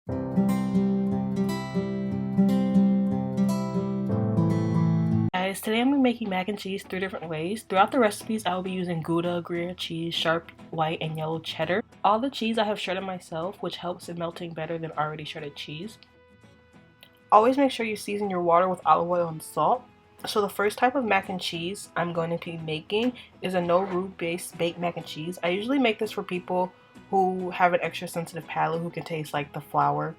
Guys, today I'm going to be making mac and cheese 3 different ways. Throughout the recipes, I will be using Gouda, Gruyere cheese, sharp, white, and yellow cheddar. All the cheese I have shredded myself, which helps in melting better than already shredded cheese. Always make sure you season your water with olive oil and salt. So the first type of mac and cheese I'm going to be making is a no roux based baked mac and cheese. I usually make this for people who have an extra sensitive palate who can taste like the flour.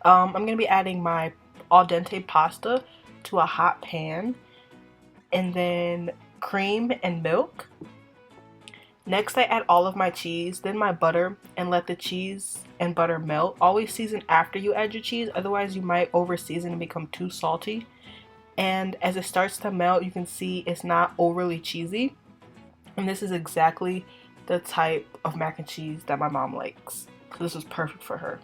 I'm going to be adding my al dente pasta to a hot pan, and then cream and milk. Next I add all of my cheese, then my butter, and let the cheese and butter melt. Always season after you add your cheese, otherwise you might over season and become too salty. And as it starts to melt, you can see it's not overly cheesy. And this is exactly the type of mac and cheese that my mom likes. So this is perfect for her.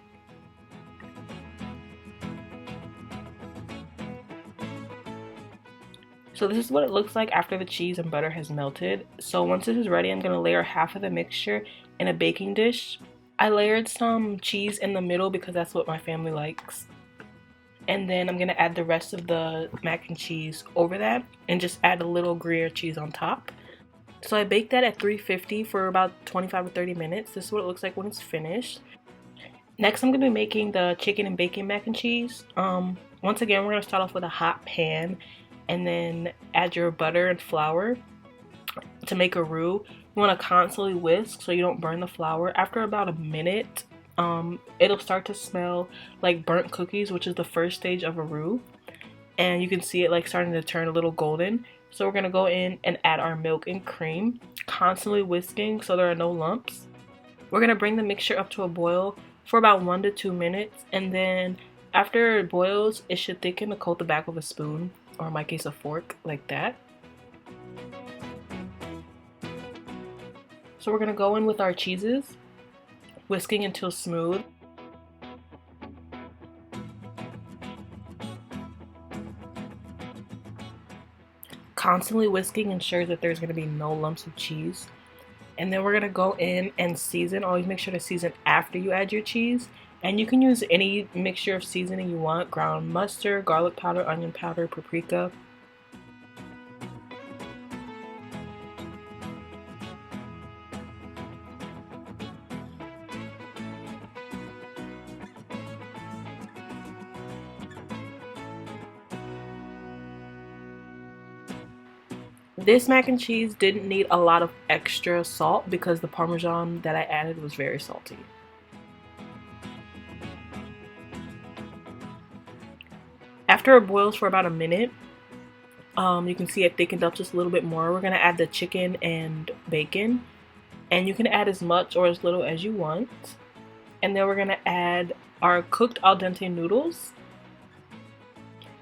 So this is what it looks like after the cheese and butter has melted. So once this is ready, I'm going to layer half of the mixture in a baking dish. I layered some cheese in the middle because that's what my family likes. And then I'm going to add the rest of the mac and cheese over that and just add a little Gruyere cheese on top. So I baked that at 350 for about 25 to 30 minutes. This is what it looks like when it's finished. Next I'm going to be making the chicken and bacon mac and cheese. Once again, we're going to start off with a hot pan and then add your butter and flour to make a roux. You want to constantly whisk so you don't burn the flour. After about a minute, it'll start to smell like burnt cookies, which is the first stage of a roux, and you can see it like starting to turn a little golden. So we're going to go in and add our milk and cream, constantly whisking so there are no lumps. We're going to bring the mixture up to a boil for about 1 to 2 minutes, and then after it boils, it should thicken to coat the back of a spoon, or in my case a fork, like that. So we're going to go in with our cheeses, whisking until smooth. Constantly whisking ensures that there's going to be no lumps of cheese. And then we're going to go in and season. Always make sure to season after you add your cheese. And you can use any mixture of seasoning you want: ground mustard, garlic powder, onion powder, paprika. This mac and cheese didn't need a lot of extra salt because the Parmesan that I added was very salty. After it boils for about a minute, you can see it thickened up just a little bit more. We're going to add the chicken and bacon, and you can add as much or as little as you want. And then we're going to add our cooked al dente noodles.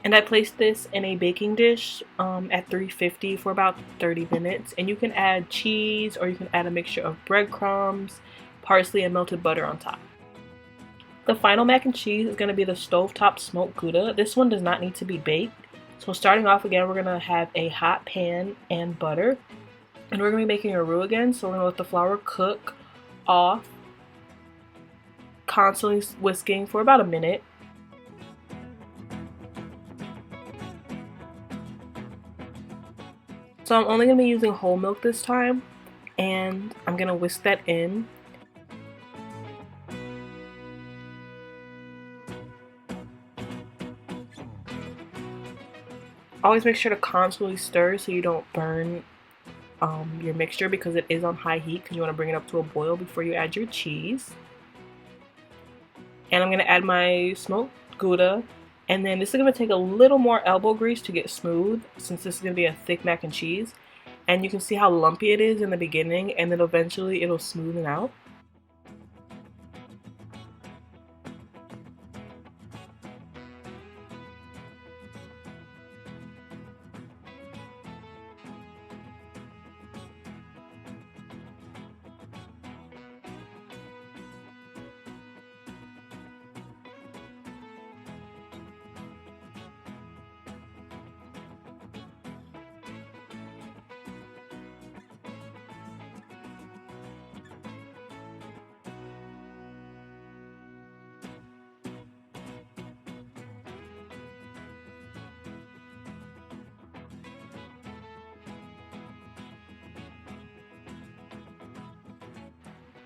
And I placed this in a baking dish at 350 for about 30 minutes. And you can add cheese, or you can add a mixture of breadcrumbs, parsley, and melted butter on top. The final mac and cheese is going to be the Stovetop Smoked Gouda. This one does not need to be baked. So starting off again, we're going to have a hot pan and butter. And we're going to be making a roux again. So we're going to let the flour cook off, constantly whisking for about a minute. So I'm only going to be using whole milk this time, and I'm going to whisk that in. Always make sure to constantly stir so you don't burn your mixture, because it is on high heat because you want to bring it up to a boil before you add your cheese. And I'm going to add my smoked Gouda. And then this is going to take a little more elbow grease to get smooth, since this is going to be a thick mac and cheese. And you can see how lumpy it is in the beginning, and then eventually it'll smoothen out.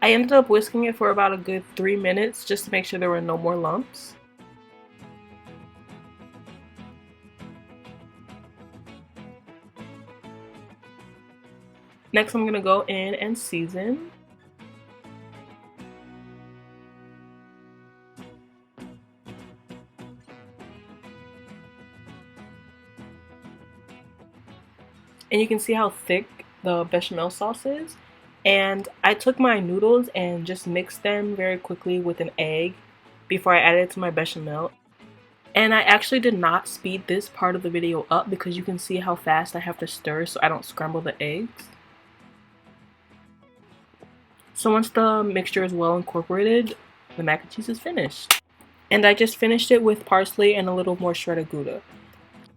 I ended up whisking it for about a good 3 minutes just to make sure there were no more lumps. Next, I'm going to go in and season. And you can see how thick the bechamel sauce is. And I took my noodles and just mixed them very quickly with an egg before I added it to my bechamel. And I actually did not speed this part of the video up because you can see how fast I have to stir so I don't scramble the eggs. So once the mixture is well incorporated, the mac and cheese is finished. And I just finished it with parsley and a little more shredded Gouda.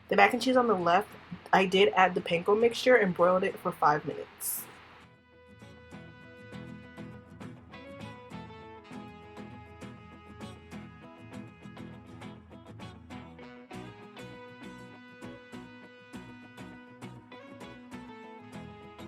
The mac and cheese on the left, I did add the panko mixture and broiled it for 5 minutes.